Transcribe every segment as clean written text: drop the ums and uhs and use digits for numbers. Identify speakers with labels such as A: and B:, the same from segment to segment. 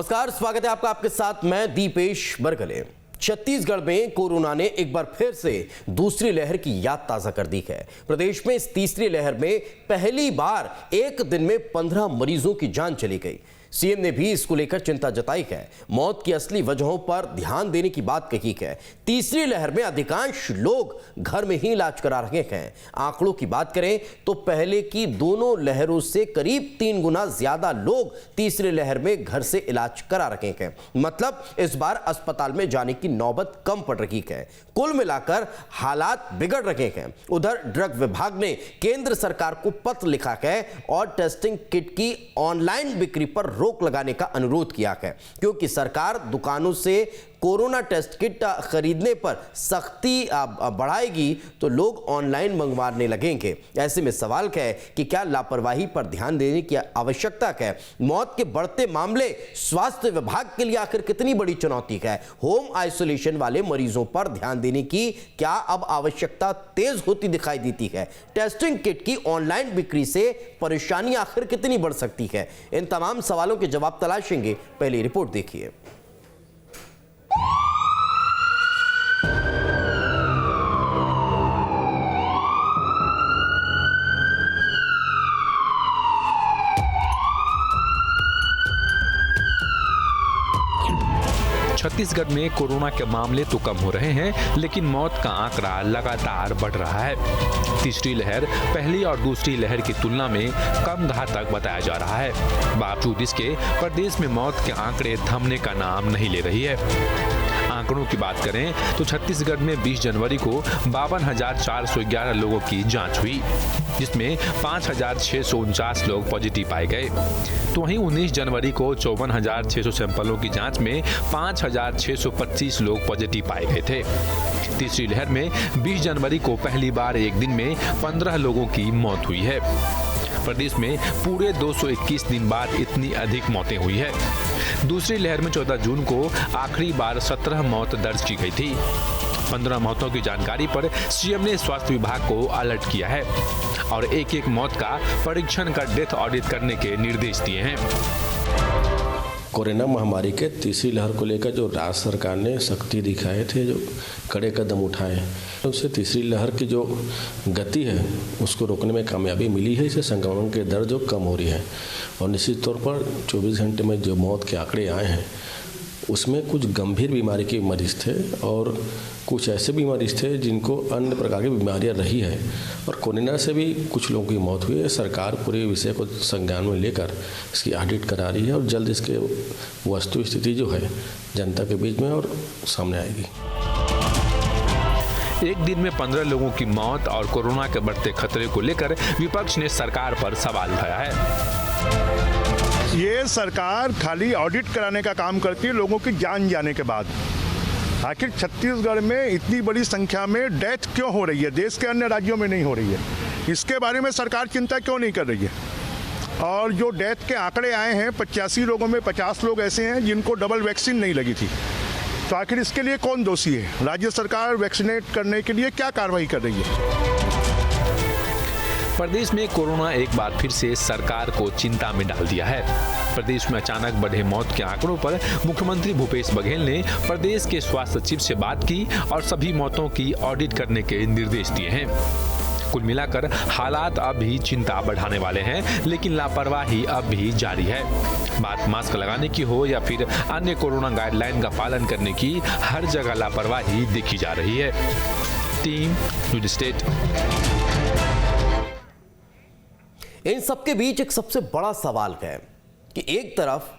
A: नमस्कार, स्वागत है आपका। आपके साथ मैं दीपेश बरगले। छत्तीसगढ़ में कोरोना ने एक बार फिर से दूसरी लहर की याद ताजा कर दी है। प्रदेश में इस तीसरी लहर में पहली बार एक दिन में 15 मरीजों की जान चली गई। सीएम ने भी इसको लेकर चिंता जताई है। मौत की असली वजहों पर ध्यान देने की बात कही है। तीसरी लहर में अधिकांश लोग घर में ही इलाज करा रहे हैं। आंकड़ों की बात करें तो पहले की दोनों लहरों से करीब 3 गुना ज्यादा लोग तीसरी लहर में घर से इलाज करा रहे हैं। मतलब इस बार अस्पताल में जाने की नौबत कम पड़ रही है। कुल मिलाकर हालात बिगड़ रहे हैं। उधर ड्रग विभाग ने केंद्र सरकार को पत्र लिखा है और टेस्टिंग किट की ऑनलाइन बिक्री पर रोक लगाने का अनुरोध किया है, क्योंकि सरकार दुकानों से कोरोना टेस्ट किट खरीदने पर सख्ती बढ़ाएगी तो लोग ऑनलाइन मंगवाने लगेंगे। ऐसे में सवाल है कि क्या लापरवाही पर ध्यान देने की आवश्यकता है। मौत के बढ़ते मामले स्वास्थ्य विभाग के लिए आखिर कितनी बड़ी चुनौती है। होम आइसोलेशन वाले मरीजों पर ध्यान देने की क्या अब आवश्यकता तेज होती दिखाई देती है। टेस्टिंग किट की ऑनलाइन बिक्री से परेशानी आखिर कितनी बढ़ सकती है। इन तमाम सवालों के जवाब तलाशेंगे। पहली रिपोर्ट देखिए।
B: छत्तीसगढ़ में कोरोना के मामले तो कम हो रहे हैं, लेकिन मौत का आंकड़ा लगातार बढ़ रहा है। तीसरी लहर पहली और दूसरी लहर की तुलना में कम घातक बताया जा रहा है। बावजूद इसके प्रदेश में मौत के आंकड़े थमने का नाम नहीं ले रही है। आंकड़ों की बात करें तो छत्तीसगढ़ में 20 जनवरी को 52,411 लोगों की जांच हुई, जिसमें 5,649 लोग पॉजिटिव पाए गए। तो वहीं 19 जनवरी को 54,600 सैंपलों की जांच में 5,625 लोग पॉजिटिव पाए गए थे। तीसरी लहर में 20 जनवरी को पहली बार एक दिन में 15 लोगों की मौत हुई है। प्रदेश में पूरे 221 दिन बाद इतनी अधिक मौतें हुई है। दूसरी लहर में 14 जून को आखिरी बार 17 मौत दर्ज की गई थी। 15 मौतों की जानकारी पर सीएम ने स्वास्थ्य विभाग को अलर्ट किया है और एक मौत का परीक्षण कर डेथ ऑडिट करने के निर्देश दिए हैं।
C: कोरोना महामारी के तीसरी लहर को लेकर जो राज्य सरकार ने सख्ती दिखाए थे, जो कड़े कदम उठाए, उससे तीसरी लहर की जो गति है उसको रोकने में कामयाबी मिली है। इससे संक्रमण के दर जो कम हो रही है और निश्चित तौर पर 24 घंटे में जो मौत के आंकड़े आए हैं उसमें कुछ गंभीर बीमारी के मरीज थे और कुछ ऐसे भी मरीज थे जिनको अन्य प्रकार की बीमारियां रही है और कोरोना से भी कुछ लोगों की मौत हुई है। सरकार पूरे विषय को संज्ञान में लेकर इसकी ऑडिट करा रही है और जल्द इसके वस्तु स्थिति जो है जनता के बीच में और सामने आएगी।
B: एक दिन में 15 लोगों की मौत और कोरोना के बढ़ते खतरे को लेकर विपक्ष ने सरकार पर सवाल उठाया है।
D: ये सरकार खाली ऑडिट कराने का काम करती है लोगों की जान जाने के बाद। आखिर छत्तीसगढ़ में इतनी बड़ी संख्या में डेथ क्यों हो रही है, देश के अन्य राज्यों में नहीं हो रही है, इसके बारे में सरकार चिंता क्यों नहीं कर रही है। और जो डेथ के आंकड़े आए हैं 85 लोगों में 50 लोग ऐसे हैं जिनको डबल वैक्सीन नहीं लगी थी। तो आखिर इसके लिए कौन दोषी है। राज्य सरकार वैक्सीनेट करने के लिए क्या कार्रवाई कर रही है।
B: प्रदेश में कोरोना एक बार फिर से सरकार को चिंता में डाल दिया है। प्रदेश में अचानक बढ़े मौत के आंकड़ों पर मुख्यमंत्री भूपेश बघेल ने प्रदेश के स्वास्थ्य सचिव से बात की और सभी मौतों की ऑडिट करने के निर्देश दिए हैं। कुल मिलाकर हालात अब भी चिंता बढ़ाने वाले हैं, लेकिन लापरवाही अब भी जारी है। बात मास्क लगाने की हो या फिर अन्य कोरोना गाइडलाइन का पालन करने की, हर जगह लापरवाही देखी जा रही है। Team news state.
A: इन सबके बीच एक सबसे बड़ा सवाल है कि एक तरफ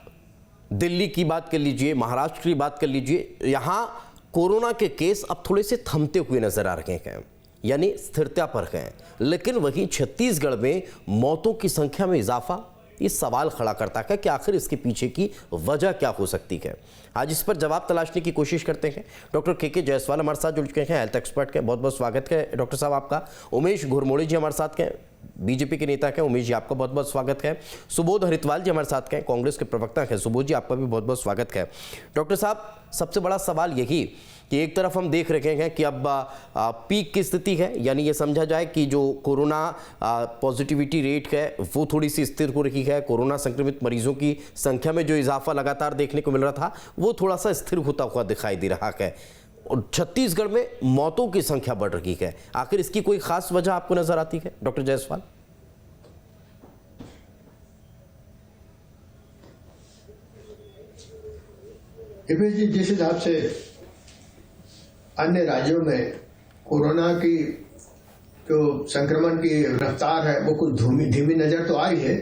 A: दिल्ली की बात कर लीजिए, महाराष्ट्र की बात कर लीजिए, यहां कोरोना के केस अब थोड़े से थमते हुए नजर आ रहे हैं, यानी स्थिरता पर हैं। लेकिन वहीं छत्तीसगढ़ में मौतों की संख्या में इजाफा ये सवाल खड़ा करता है कि आखिर इसके पीछे की वजह क्या हो सकती है। आज इस पर जवाब तलाशने की कोशिश करते हैं। डॉक्टर के जायसवाल हमारे साथ जुड़ चुके हैं, हेल्थ एक्सपर्ट के। बहुत बहुत स्वागत है डॉक्टर साहब आपका। उमेश घुरमोड़ी जी हमारे साथ हैं, बीजेपी के नेता हैं। उमेश जी, आपका बहुत बहुत स्वागत है। सुबोध हरितवाल जी हमारे साथ हैं, कांग्रेस के प्रवक्ता हैं। सुबोध जी, आपका भी बहुत बहुत स्वागत है। डॉक्टर साहब, सबसे बड़ा सवाल यही कि एक तरफ हम देख रहे हैं कि अब पीक की स्थिति है, यानी ये समझा जाए कि जो कोरोना पॉजिटिविटी रेट है वो थोड़ी सी स्थिर हो रही है। कोरोना संक्रमित मरीजों की संख्या में जो इजाफा लगातार देखने को मिल रहा था वो थोड़ा सा स्थिर होता हुआ दिखाई दे रहा है, और छत्तीसगढ़ में मौतों की संख्या बढ़ रही है। आखिर इसकी कोई खास वजह आपको नजर आती है, डॉक्टर जायसवाल?
E: जी, जिस हिसाब से अन्य राज्यों में कोरोना की जो संक्रमण की रफ्तार है वो कुछ धीमी नजर तो आई है,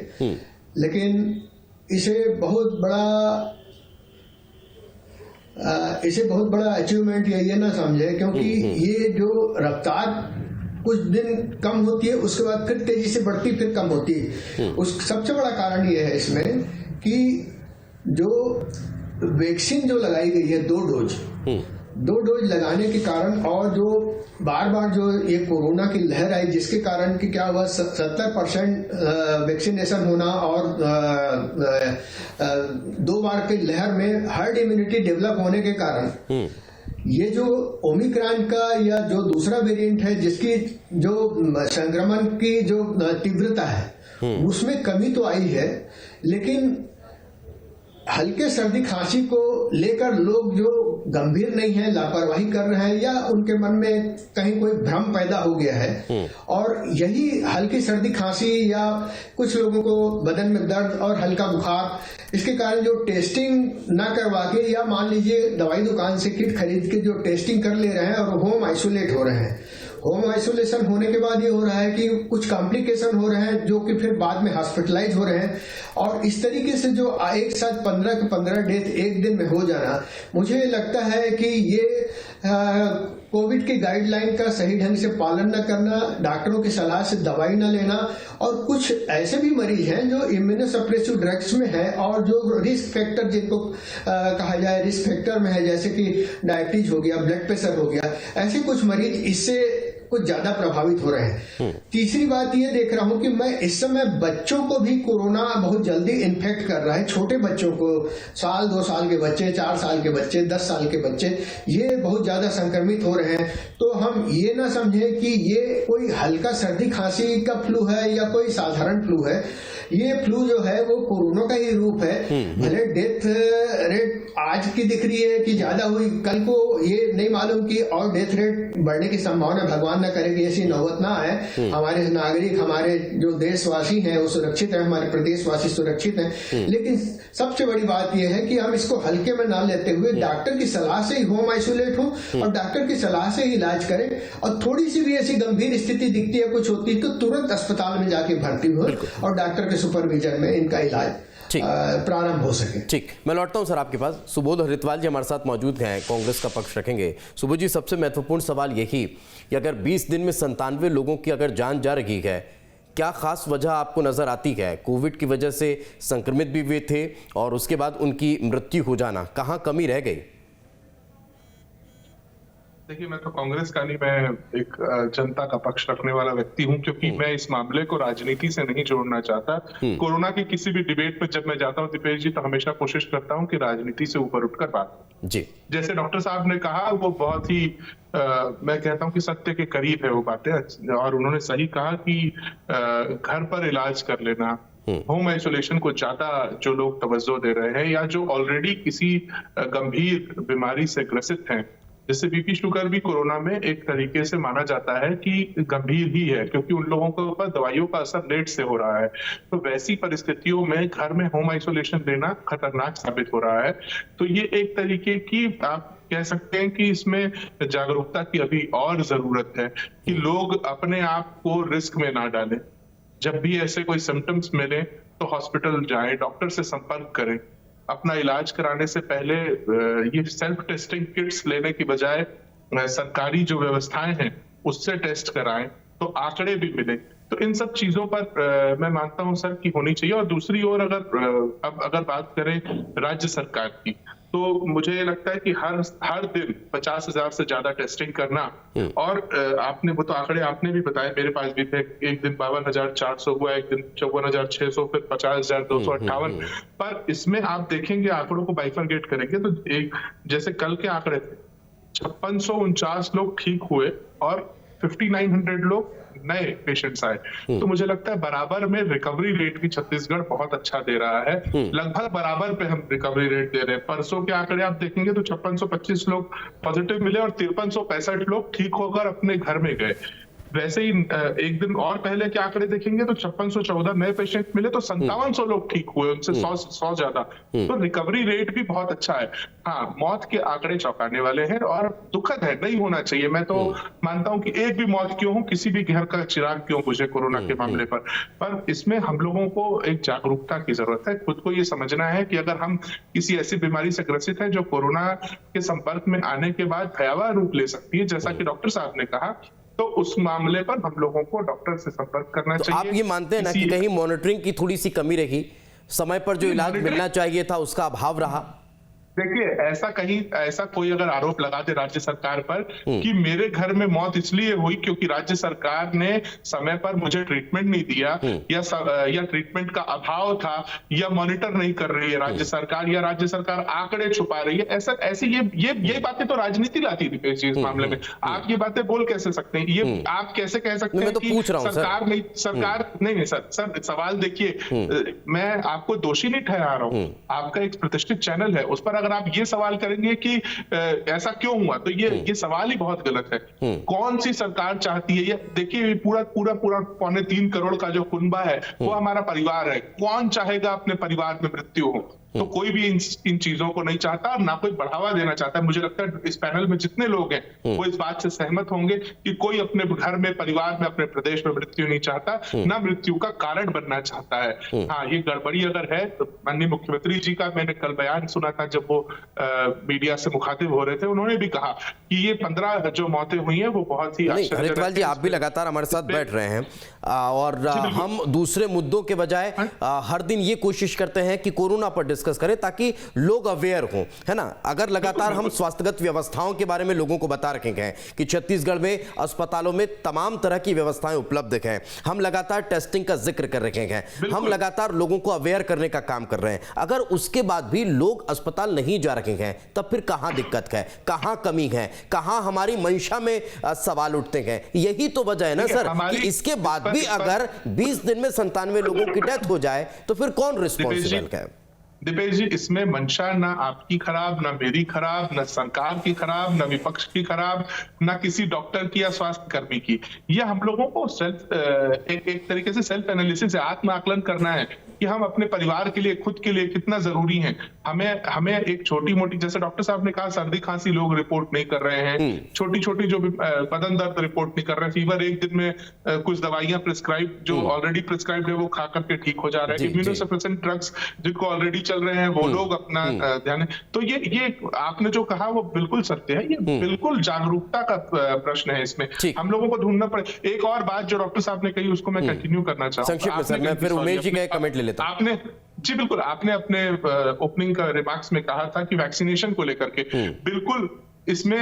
E: लेकिन इसे बहुत बड़ा अचीवमेंट ये ना समझे, क्योंकि ये जो रफ्तार कुछ दिन कम होती है उसके बाद फिर तेजी से बढ़ती फिर कम होती है। उस सबसे बड़ा कारण ये है इसमें कि जो वैक्सीन जो लगाई गई है 2 डोज लगाने के कारण, और जो बार बार जो ये कोरोना की लहर आई जिसके कारण कि क्या हुआ 70% वैक्सीनेशन होना और 2 बार की लहर में हर्ड इम्यूनिटी डेवलप होने के कारण ये जो ओमिक्रॉन का या जो दूसरा वेरिएंट है जिसकी जो संक्रमण की जो तीव्रता है उसमें कमी तो आई है, लेकिन हल्के सर्दी खांसी को लेकर लोग जो गंभीर नहीं है, लापरवाही कर रहे हैं या उनके मन में कहीं कोई भ्रम पैदा हो गया है, और यही हल्की सर्दी खांसी या कुछ लोगों को बदन में दर्द और हल्का बुखार, इसके कारण जो टेस्टिंग ना करवा के या मान लीजिए दवाई दुकान से किट खरीद के जो टेस्टिंग कर ले रहे हैं और होम आइसोलेट हो रहे हैं। होम आइसोलेशन होने के बाद ये हो रहा है कि कुछ कॉम्प्लिकेशन हो रहे हैं जो कि फिर बाद में हॉस्पिटलाइज हो रहे हैं, और इस तरीके से जो एक साथ 15 के 15 डेथ एक दिन में हो जाना, मुझे लगता है कि ये कोविड की गाइडलाइन का सही ढंग से पालन न करना, डॉक्टरों की सलाह से दवाई न लेना, और कुछ ऐसे भी मरीज हैं जो इम्यूनोसप्रेसिव ड्रग्स में है और जो रिस्क फैक्टर जिनको कहा जाए रिस्क फैक्टर में है, जैसे कि डायबिटीज हो गया, ब्लड प्रेशर हो गया, ऐसे कुछ मरीज इससे कुछ ज्यादा प्रभावित हो रहे हैं। तीसरी बात ये देख रहा हूं कि मैं इस समय बच्चों को भी कोरोना बहुत जल्दी इन्फेक्ट कर रहा है। छोटे बच्चों को, 2 साल के बच्चे, 4 साल के बच्चे, 10 साल के बच्चे, ये बहुत ज्यादा संक्रमित हो रहे हैं। तो हम ये ना समझें कि ये कोई हल्का सर्दी खांसी का फ्लू है या कोई साधारण फ्लू है। ये फ्लू जो है वो कोरोना का ही रूप है। भले डेथ रेट आज की दिख रही है कि ज्यादा हुई, कल को ये नहीं मालूम कि और डेथ रेट बढ़ने की संभावना, भगवान न करे कि ऐसी नौबत ना आए। हमारे नागरिक, हमारे जो देशवासी हैं वो सुरक्षित हैं, हमारे प्रदेशवासी सुरक्षित हैं, लेकिन सबसे बड़ी बात यह है कि हम इसको हल्के में ना लेते हुए डॉक्टर की सलाह से ही होम आइसोलेट हो और डॉक्टर की सलाह से ही इलाज करें, और थोड़ी सी भी ऐसी गंभीर स्थिति दिखती है, कुछ होती है, तो तुरंत अस्पताल में जाके भर्ती हो और डॉक्टर के सुपरविजन में इनका इलाज प्रारंभ हो सके।
A: ठीक, मैं लौटता हूं सर आपके पास। सुबोध हरितवाल जी हमारे साथ मौजूद हैं, कांग्रेस का पक्ष रखेंगे। सुबोध जी, सबसे महत्वपूर्ण सवाल यही कि अगर 20 दिन में 97 लोगों की अगर जान जा रही है, क्या खास वजह आपको नजर आती है? कोविड की वजह से संक्रमित भी हुए थे और उसके बाद उनकी मृत्यु हो जाना, कहाँ कमी रह गई?
F: देखिए, मैं तो कांग्रेस का नहीं, मैं एक जनता का पक्ष रखने वाला व्यक्ति हूं, क्योंकि मैं इस मामले को राजनीति से नहीं जोड़ना चाहता। कोरोना की किसी भी डिबेट में जब मैं जाता हूं दीपेश जी, तो हमेशा कोशिश करता हूं कि राजनीति से ऊपर उठकर बात
A: जी। जैसे
F: डॉक्टर साहब ने कहा, वो बहुत ही मैं कहता हूं कि सत्य के करीब है वो बातें, और उन्होंने सही कहा कि घर पर इलाज कर लेना, होम आइसोलेशन को ज्यादा जो लोग तवज्जो दे रहे हैं या जो ऑलरेडी किसी गंभीर बीमारी से ग्रसित हैं, जैसे बीपी शुगर भी कोरोना में एक तरीके से माना जाता है कि गंभीर ही है, क्योंकि उन लोगों के ऊपर दवाइयों का असर लेट से हो रहा है। तो वैसी परिस्थितियों में घर में होम आइसोलेशन लेना खतरनाक साबित हो रहा है। तो ये एक तरीके की, आप कह सकते हैं कि इसमें जागरूकता की अभी और जरूरत है कि लोग अपने आप को रिस्क में ना डालें। जब भी ऐसे कोई सिम्टम्स मिले तो हॉस्पिटल जाएं, डॉक्टर से संपर्क करें। अपना इलाज कराने से पहले ये सेल्फ टेस्टिंग किट्स लेने की बजाय सरकारी जो व्यवस्थाएं हैं उससे टेस्ट कराएं, तो आंकड़े भी मिले। तो इन सब चीजों पर मैं मानता हूं सर कि होनी चाहिए। और दूसरी ओर अगर बात करें राज्य सरकार की, तो मुझे लगता है कि हर दिन 50,000 से ज्यादा टेस्टिंग करना, और आपने वो तो आंकड़े आपने भी बताए, मेरे पास भी थे। एक दिन 52,400 हुआ, एक दिन 54,600, फिर 50,258। पर इसमें आप देखेंगे, आंकड़ों को बाइफरगेट करेंगे तो एक जैसे कल के आंकड़े थे, 5649 लोग ठीक हुए और 5900 लोग नए पेशेंट्स आए। तो मुझे लगता है बराबर में रिकवरी रेट भी छत्तीसगढ़ बहुत अच्छा दे रहा है। लगभग बराबर पे हम रिकवरी रेट दे रहे हैं। परसों के आंकड़े आप देखेंगे तो 5625 लोग पॉजिटिव मिले और 5365 लोग ठीक होकर अपने घर में गए। वैसे ही एक दिन और पहले के आंकड़े देखेंगे तो 5614 नए पेशेंट मिले तो 5700 लोग ठीक हुए, उनसे 100 ज्यादा। तो रिकवरी रेट भी बहुत अच्छा है। हाँ, मौत के आंकड़े चौंकाने वाले हैं और दुखद है, नहीं होना चाहिए। मैं तो मानता हूं कि एक भी मौत क्यों हो, किसी भी घर का चिराग क्यों बुझे कोरोना के मामले पर इसमें हम लोगों को एक जागरूकता की जरूरत है। खुद को ये समझना है कि अगर हम किसी ऐसी बीमारी से ग्रसित है जो कोरोना के संपर्क में आने के बाद भयावह रूप ले सकती है, जैसा कि डॉक्टर साहब ने कहा, तो उस मामले पर हम लोगों को डॉक्टर से संपर्क करना चाहिए।
A: आप ये मानते हैं ना कि कहीं मॉनिटरिंग की थोड़ी सी कमी रही, समय पर जो इलाज मिलना चाहिए था उसका अभाव रहा?
F: देखिए, ऐसा कोई अगर आरोप लगा दे राज्य सरकार पर कि मेरे घर में मौत इसलिए हुई क्योंकि राज्य सरकार ने समय पर मुझे ट्रीटमेंट नहीं दिया, या ट्रीटमेंट का अभाव था, या मॉनिटर नहीं कर रही है राज्य सरकार, या राज्य सरकार आंकड़े छुपा रही है, ऐसी ये बातें तो राजनीति लाती थी इस मामले में। आप ये बातें बोल कैसे सकते हैं? ये आप कैसे कह सकते हैं कि सरकार नहीं सर, सवाल देखिए, मैं आपको दोषी नहीं ठहरा रहा हूं। आपका एक प्रतिष्ठित चैनल है, उस पर अगर आप ये सवाल करेंगे कि ऐसा क्यों हुआ, तो ये सवाल ही बहुत गलत है। कौन सी सरकार चाहती है? ये देखिए, पूरा 3.25 करोड़ का जो कुनबा है वो हमारा परिवार है। कौन चाहेगा अपने परिवार में मृत्यु हो? तो कोई भी इन चीजों को नहीं चाहता और ना कोई बढ़ावा देना चाहता है। मुझे लगता है इस पैनल में जितने लोग हैं वो इस बात से सहमत होंगे कि कोई अपने घर में, परिवार में, अपने प्रदेश में मृत्यु नहीं चाहता, ना मृत्यु का कारण बनना चाहता है। हाँ, ये गड़बड़ी अगर है तो माननीय मुख्यमंत्री जी का मैंने कल बयान सुना था, जब वो मीडिया से मुखातिब हो रहे थे, उन्होंने भी कहा कि ये 15 जो मौतें हुई हैं वो बहुत ही
A: हरिद्वार जी, आप भी लगातार हमारे साथ बैठ रहे हैं और हम दूसरे मुद्दों के बजाय हर दिन ये कोशिश करते हैं कि कोरोना पर डिस्कस करें ताकि लोग अवेयर हों, है ना। अगर लगातार हम स्वास्थ्यगत व्यवस्थाओं के बारे में लोगों को बता रखे हैं कि छत्तीसगढ़ में अस्पतालों में तमाम तरह की व्यवस्थाएं उपलब्ध हैं, हम लगातार टेस्टिंग का जिक्र कर रखे हैं, हम लगातार लोगों को अवेयर करने का काम कर रहे हैं, अगर उसके बाद भी लोग अस्पताल नहीं जा रखे हैं, तब फिर कहां दिक्कत है, कहां कमी है, कहां हमारी मंशा में सवाल उठते हैं? यही तो वजह है ना सर कि इसके बाद भी अगर 20 दिन में 97 लोगों की डेथ हो जाए तो फिर कौन रिस्पॉन्सिबल है?
F: दीपेश जी, इसमें मंशा ना आपकी खराब, ना मेरी खराब, ना सरकार की खराब, ना विपक्ष की खराब, ना किसी डॉक्टर की या स्वास्थ्य कर्मी की। ये हम लोगों को एक तरीके से सेल्फ एनालिसिस, आत्म आकलन करना है कि हम अपने परिवार के लिए, खुद के लिए कितना जरूरी है। हमें एक छोटी मोटी, जैसे डॉक्टर साहब ने कहा, सर्दी खांसी लोग रिपोर्ट नहीं कर रहे हैं, छोटी छोटी जो भी बदन दर्द रिपोर्ट नहीं कर रहे हैं, फीवर एक दिन में कुछ दवाइयां प्रिस्क्राइब, जो ऑलरेडी प्रिस्क्राइब है वो खा करके ठीक हो जा रहे हैं, इम्यूनोसप्रेसेंट ड्रग्स जिनको ऑलरेडी चल रहे हैं वो लोग अपना ध्यान। तो ये आपने जो कहा वो बिल्कुल सत्य है। ये बिल्कुल जागरूकता का प्रश्न है। इसमें हम लोगों को ढूंढना पड़े। एक और बात जो डॉक्टर साहब ने कही उसको मैं कंटिन्यू करना चाहूंगा।
A: मैं फिर उमेश जी का कमेंट ले लेता हूं।
F: आपने जी बिल्कुल, आपने अपने ओपनिंग का रिमार्क्स में कहा था कि वैक्सीनेशन को लेकर के बिल्कुल इसमें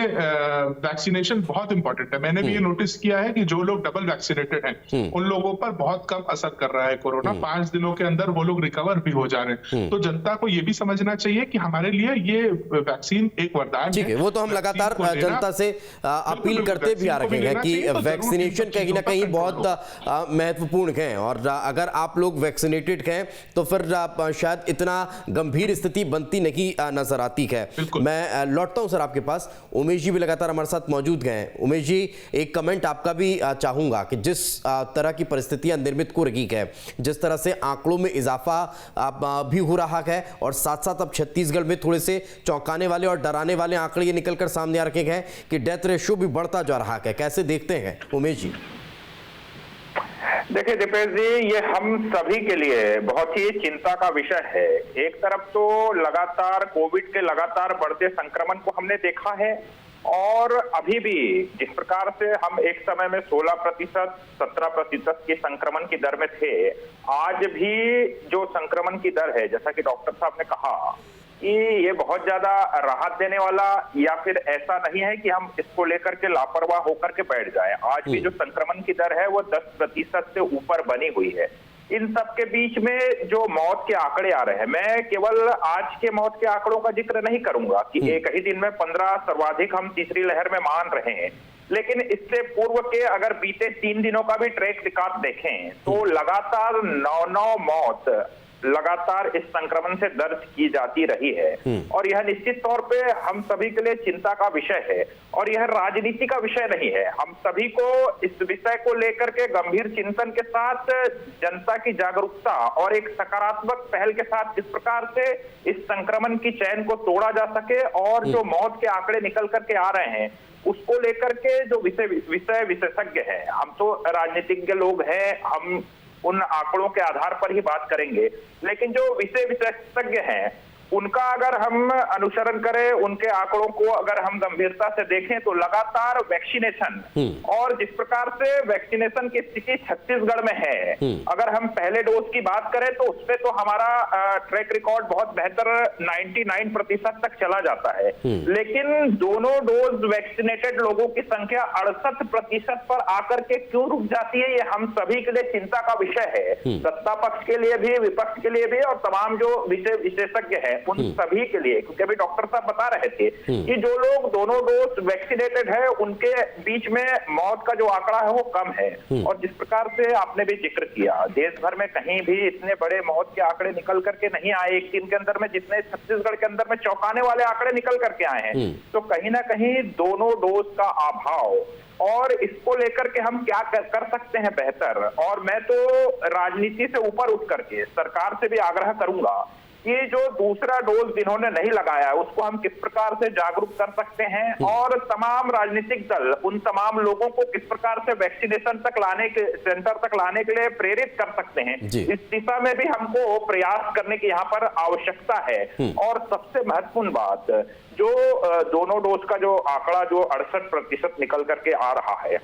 F: वैक्सीनेशन बहुत इंपॉर्टेंट है। मैंने भी ये नोटिस किया है कि जो लोग डबल वैक्सीनेटेड हैं उन लोगों पर बहुत कम असर कर रहा है कोरोना। 5 दिनों के अंदर वो लोग रिकवर भी हो जा रहे हैं। तो जनता को ये भी समझना चाहिए कि हमारे लिए ये वैक्सीन एक वरदान है।
A: वो तो हम लगातार जनता से अपील करते भी आ रहे हैं कि वैक्सीनेशन कहीं ना कहीं बहुत महत्वपूर्ण है और अगर आप लोग वैक्सीनेटेड हैं तो फिर शायद इतना गंभीर स्थिति बनती नहीं नजर आती है। मैं लौटता हूं सर आपके पास। उमेश जी भी लगातार हमारे साथ मौजूद हैं। उमेश जी, एक कमेंट आपका भी चाहूंगा कि जिस तरह की परिस्थितियां निर्मित हो रही है, जिस तरह से आंकड़ों में इजाफा भी हो रहा है और साथ साथ अब छत्तीसगढ़ में थोड़े से चौंकाने वाले और डराने वाले आंकड़े ये निकलकर सामने आ रखे हैं कि डेथ रेशियो भी बढ़ता जा रहा है, कैसे देखते हैं उमेश जी?
G: देखिए दीपेश जी, ये हम सभी के लिए बहुत ही चिंता का विषय है। एक तरफ तो लगातार कोविड के लगातार बढ़ते संक्रमण को हमने देखा है और अभी भी जिस प्रकार से हम एक समय में 16%, 17% की संक्रमण की दर में थे, आज भी जो संक्रमण की दर है, जैसा कि डॉक्टर साहब ने कहा कि ये बहुत ज्यादा राहत देने वाला या फिर ऐसा नहीं है कि हम इसको लेकर के लापरवाह होकर के बैठ जाएं। आज भी जो संक्रमण की दर है वो 10% से ऊपर बनी हुई है। इन सब के बीच में जो मौत के आंकड़े आ रहे हैं, मैं केवल आज के मौत के आंकड़ों का जिक्र नहीं करूंगा कि एक ही दिन में 15 सर्वाधिक हम तीसरी लहर में मान रहे हैं, लेकिन इससे पूर्व के अगर बीते 3 दिनों का भी ट्रैक रिकॉर्ड देखें तो लगातार 9 मौत लगातार इस संक्रमण से दर्ज की जाती रही है। और यह निश्चित तौर पे हम सभी के लिए चिंता का विषय है और यह राजनीति का विषय नहीं है। हम सभी को इस विषय को लेकर के गंभीर चिंतन के साथ जनता की जागरूकता और एक सकारात्मक पहल के साथ किस प्रकार से इस संक्रमण की चैन को तोड़ा जा सके और जो मौत के आंकड़े निकल करके आ रहे हैं उसको लेकर के जो विषय विशेषज्ञ हैं, हम तो राजनीतिज्ञ लोग हैं, हम उन आंकड़ों के आधार पर ही बात करेंगे, लेकिन जो विषय विशेषज्ञ हैं उनका अगर हम अनुसरण करें, उनके आंकड़ों को अगर हम गंभीरता से देखें तो लगातार वैक्सीनेशन और जिस प्रकार से वैक्सीनेशन की स्थिति छत्तीसगढ़ में है, अगर हम पहले डोज की बात करें तो उसमें तो हमारा ट्रैक रिकॉर्ड बहुत बेहतर 99% तक चला जाता है, लेकिन दोनों डोज वैक्सीनेटेड लोगों की संख्या 68% पर आकर के क्यों रुक जाती है, ये हम सभी के लिए चिंता का विषय है। सत्ता पक्ष के लिए भी, विपक्ष के लिए भी और तमाम जो विषय विशेषज्ञ है उन सभी के लिए, क्योंकि अभी डॉक्टर साहब बता रहे थे कि जो लोग दोनों डोज वैक्सीनेटेड है उनके बीच में मौत का जो आंकड़ा है वो कम है। और जिस प्रकार से आपने भी जिक्र किया, देश भर में कहीं भी इतने बड़े मौत के आंकड़े निकल करके नहीं आए एक दिन के अंदर में, जितने छत्तीसगढ़ के अंदर में चौंकाने वाले आंकड़े निकल करके आए हैं। तो कहीं ना कहीं दोनों डोज का अभाव और इसको लेकर के हम क्या कर सकते हैं बेहतर। और मैं तो राजनीति से ऊपर उठ करके सरकार से भी आग्रह करूंगा कि जो दूसरा डोज जिन्होंने नहीं लगाया उसको हम किस प्रकार से जागरूक कर सकते हैं और तमाम राजनीतिक दल उन तमाम लोगों को किस प्रकार से वैक्सीनेशन तक लाने के सेंटर तक लाने के लिए प्रेरित कर सकते हैं, इस दिशा में भी हमको प्रयास करने की यहाँ पर आवश्यकता है। और सबसे महत्वपूर्ण बात, जो दोनों डोज का जो आंकड़ा जो 68% निकल करके आ रहा है,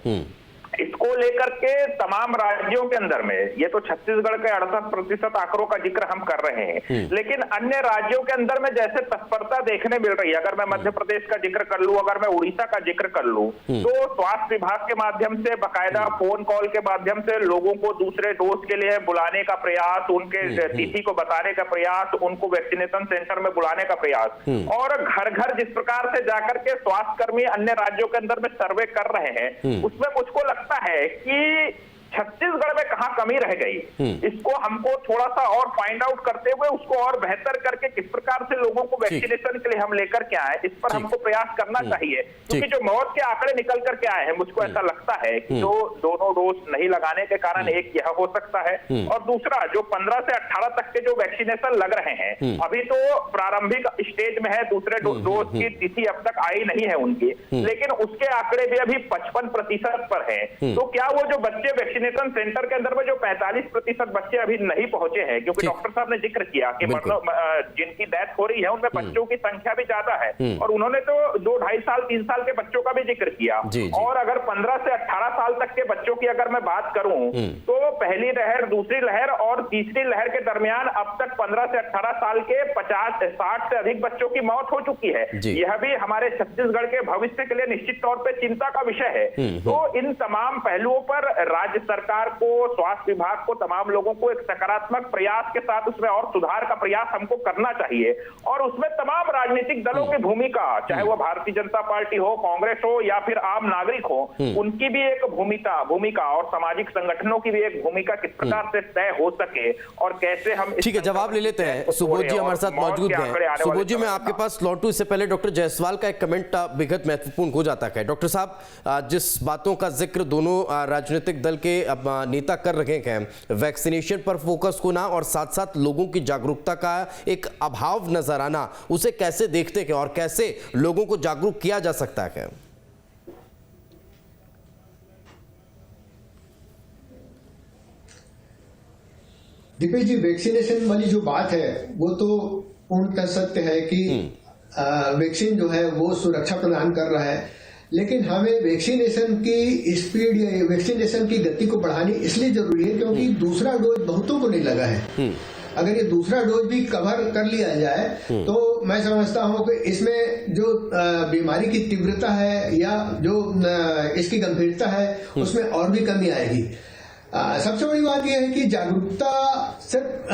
G: इसको लेकर के तमाम राज्यों के अंदर में, ये तो छत्तीसगढ़ के 68% आंकड़ों का जिक्र हम कर रहे हैं, लेकिन अन्य राज्यों के अंदर में जैसे तत्परता देखने मिल रही है, अगर मैं मध्य प्रदेश का जिक्र कर लूं, अगर मैं उड़ीसा का जिक्र कर लूं, तो स्वास्थ्य विभाग के माध्यम से बाकायदा फोन कॉल के माध्यम से लोगों को दूसरे डोज के लिए बुलाने का प्रयास, उनके तिथि को बताने का प्रयास, उनको वैक्सीनेशन सेंटर में बुलाने का प्रयास, और घर घर जिस प्रकार से जाकर के स्वास्थ्य कर्मी अन्य राज्यों के अंदर में सर्वे कर रहे हैं, उसमें मुझको लगता है कि छत्तीसगढ़ में कहां कमी रह गई, इसको हमको थोड़ा सा और फाइंड आउट करते हुए उसको और बेहतर करके किस प्रकार से लोगों को वैक्सीनेशन के लिए हम लेकर के आए, इस पर हमको प्रयास करना चाहिए। क्योंकि जो मौत के आंकड़े निकल करके आए हैं, मुझको ऐसा लगता है कि जो दोनों डोज नहीं लगाने के कारण एक यह हो सकता है, और दूसरा जो 15 से 18 तक के जो वैक्सीनेशन लग रहे हैं अभी तो प्रारंभिक स्टेज में है, दूसरे डोज की तिथि अब तक आई नहीं है उनकी, लेकिन उसके आंकड़े भी अभी 55% पर है। तो क्या वो जो बच्चे वैक्सीनेशन सेंटर के अंदर में जो 45% बच्चे अभी नहीं पहुंचे हैं, क्योंकि डॉक्टर साहब ने जिक्र किया कि जिनकी डेथ हो रही है उनमें बच्चों की संख्या भी ज्यादा है, और उन्होंने तो 2, 2.5 साल 3 साल के बच्चों का भी जिक्र किया। और अगर 15 से 18 साल तक के बच्चों की अगर मैं बात करूं तो पहली लहर, दूसरी लहर और तीसरी लहर के दरमियान अब तक 15 से 18 साल के 50-60 से अधिक बच्चों की मौत हो चुकी है। यह भी हमारे छत्तीसगढ़ के भविष्य के लिए निश्चित तौर पर चिंता का विषय है। तो इन तमाम पहलुओं पर राज्य सरकार को, स्वास्थ्य विभाग को, तमाम लोगों को एक सकारात्मक प्रयास के साथ उसमें और सुधार का प्रयास हमको करना चाहिए। और उसमें तमाम राजनीतिक दलों की भूमिका, चाहे वह भारतीय जनता पार्टी हो, कांग्रेस हो या फिर आम नागरिक हो, उनकी भी एक भूमिका और सामाजिक संगठनों की भी एक भूमिका किस प्रकार से तय हो सके और कैसे हम।
A: ठीक है, जवाब ले लेते हैं। सुबोध जी हमारे साथ मौजूद हैं। सुबोध जी, मैं आपके पास लौटूं, इससे पहले डॉक्टर जायसवाल का एक कमेंट बेहद महत्वपूर्ण हो जाता है। डॉक्टर साहब, जिस बातों का जिक्र दोनों राजनीतिक दल के नेता कर रहे हैं, वैक्सीनेशन पर फोकस होना और साथ साथ लोगों की जागरूकता का एक अभाव नजर आना, उसे कैसे देखते हैं और कैसे लोगों को जागरूक किया जा सकता है?
E: दीपेश जी, वैक्सीनेशन वाली जो बात है वो तो पूर्णतः सत्य है कि वैक्सीन जो है वो सुरक्षा प्रदान कर रहा है, लेकिन हमें वैक्सीनेशन की स्पीड या वैक्सीनेशन की गति को बढ़ानी इसलिए जरूरी है क्योंकि दूसरा डोज बहुतों को नहीं लगा है। अगर ये दूसरा डोज भी कवर कर लिया जाए तो मैं समझता हूं कि इसमें जो बीमारी की तीव्रता है या जो इसकी गंभीरता है उसमें और भी कमी आएगी। सबसे बड़ी बात यह है कि जागरूकता सिर्फ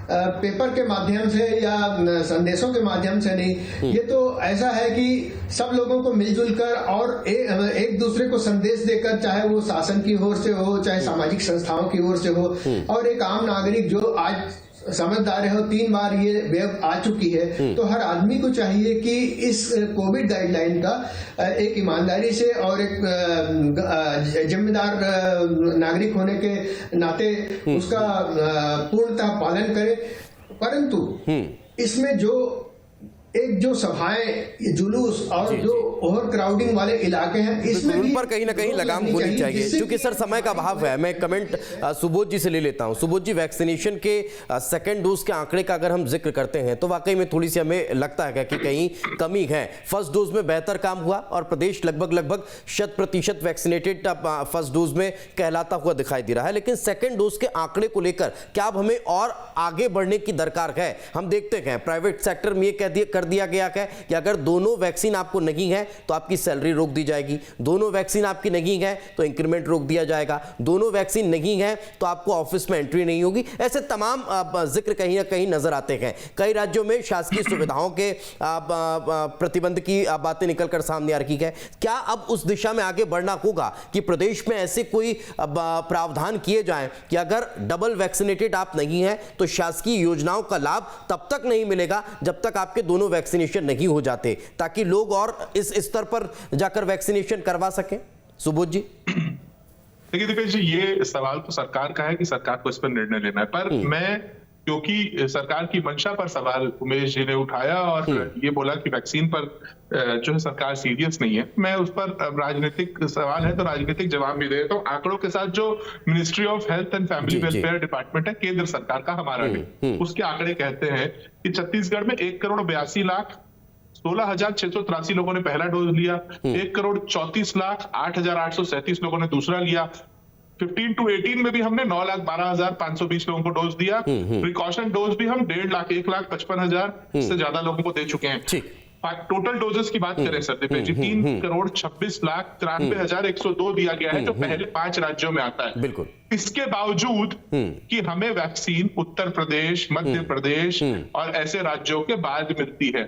E: पेपर के माध्यम से या संदेशों के माध्यम से नहीं, ये तो ऐसा है कि सब लोगों को मिलजुल कर और एक दूसरे को संदेश देकर, चाहे वो शासन की ओर से हो, चाहे सामाजिक संस्थाओं की ओर से हो, और एक आम नागरिक जो आज समझदार है, 3 बार ये वेव आ चुकी है, तो हर आदमी को चाहिए कि इस कोविड गाइडलाइन का एक ईमानदारी से और एक जिम्मेदार नागरिक होने के नाते उसका पूर्णतः पालन करे। परंतु इसमें जो सभाएं, जुलूस और जो ओवर क्राउडिंग वाले इलाके हैं, इसमें
A: उन पर कहीं ना कहीं लगाम होनी चाहिए। क्योंकि सर समय का अभाव है, मैं कमेंट सुबोध जी से ले लेता हूं। सुबोध जी, वैक्सीनेशन के सेकंड डोज के आंकड़े का अगर हम जिक्र करते हैं तो वाकई में थोड़ी सी हमें लगता है कि कहीं कमी है। फर्स्ट डोज में बेहतर काम हुआ और प्रदेश लगभग 100% वैक्सीनेटेड फर्स्ट डोज में कहलाता हुआ दिखाई दे रहा है, लेकिन सेकेंड डोज के आंकड़े को लेकर क्या अब हमें और आगे बढ़ने की दरकार है? हम देखते हैं प्राइवेट सेक्टर में ये कर दिया गया है कि अगर दोनों वैक्सीन आपको नहीं है तो आपकी सैलरी रोक दी जाएगी, दोनों वैक्सीन आपकी नहीं है तो इंक्रीमेंट रोक दिया जाएगा, दोनों वैक्सीन नहीं है तो आपको ऑफिस में एंट्री नहीं होगी। ऐसे तमाम जिक्र कहीं ना कहीं नजर आते हैं। कई राज्यों में शासकीय सुविधाओं के प्रतिबंध की बातें निकलकर सामने आ रही है। क्या अब उस दिशा में आगे बढ़ना होगा कि प्रदेश में ऐसे कोई प्रावधान किए जाएं कि अगर डबल वैक्सीनेटेड आप नहीं हैं तो शासकीय योजनाओं का लाभ तब तक नहीं मिलेगा जब तक आपके दोनों वैक्सीनेशन नहीं हो जाते, ताकि लोग और इस स्तर पर जाकर वैक्सीनेशन करवा सकें? सुबोध जी।
F: देखिए दीपेश जी, ये सवाल तो सरकार का है कि सरकार को इस पर निर्णय लेना है, पर मैं, क्योंकि सरकार की मंशा पर सवाल उमेश जी ने उठाया और ये बोला कि वैक्सीन पर जो है सरकार सीरियस नहीं है, मैं उस पर राजनीतिक सवाल है तो राजनीतिक जवाब भी दे देता हूँ। आंकड़ों के साथ जो ministry of health and family welfare department है केंद्र सरकार का, हमारा नहीं, उसके आंकड़े कहते हैं कि छत्तीसगढ़ में 1,82,16,683 लोगों ने पहला डोज लिया, 1,34,08,837 लोगों ने दूसरा लिया। 15 to 18 में भी हमने 9,12,520 लोगों को डोज दिया। प्रिकॉशन डोज भी हम 1,55,000 से ज्यादा लोगों को दे चुके हैं। टोटल डोजेस की बात करें सर दीपेश जी, 3,26,93,102 दिया गया है, जो पहले 5 राज्यों में आता है।
A: बिल्कुल।
F: इसके बावजूद कि हमें वैक्सीन उत्तर प्रदेश, मध्य प्रदेश और ऐसे राज्यों के बाद मिलती है,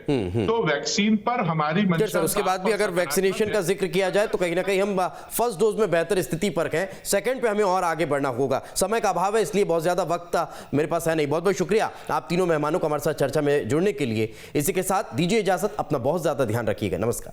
F: तो वैक्सीन पर हमारी
A: मंशा। उसके बाद भी अगर वैक्सीनेशन का जिक्र किया जाए तो कहीं ना कहीं हम फर्स्ट डोज में बेहतर स्थिति पर हैं, सेकंड पे हमें और आगे बढ़ना होगा। समय का अभाव है, इसलिए बहुत ज्यादा वक्त मेरे पास है नहीं। बहुत बहुत शुक्रिया आप तीनों मेहमानों को हमारे साथ चर्चा में जुड़ने के लिए। इसी के साथ दीजिए इजाजत, अपना बहुत ज्यादा ध्यान रखिएगा। नमस्कार।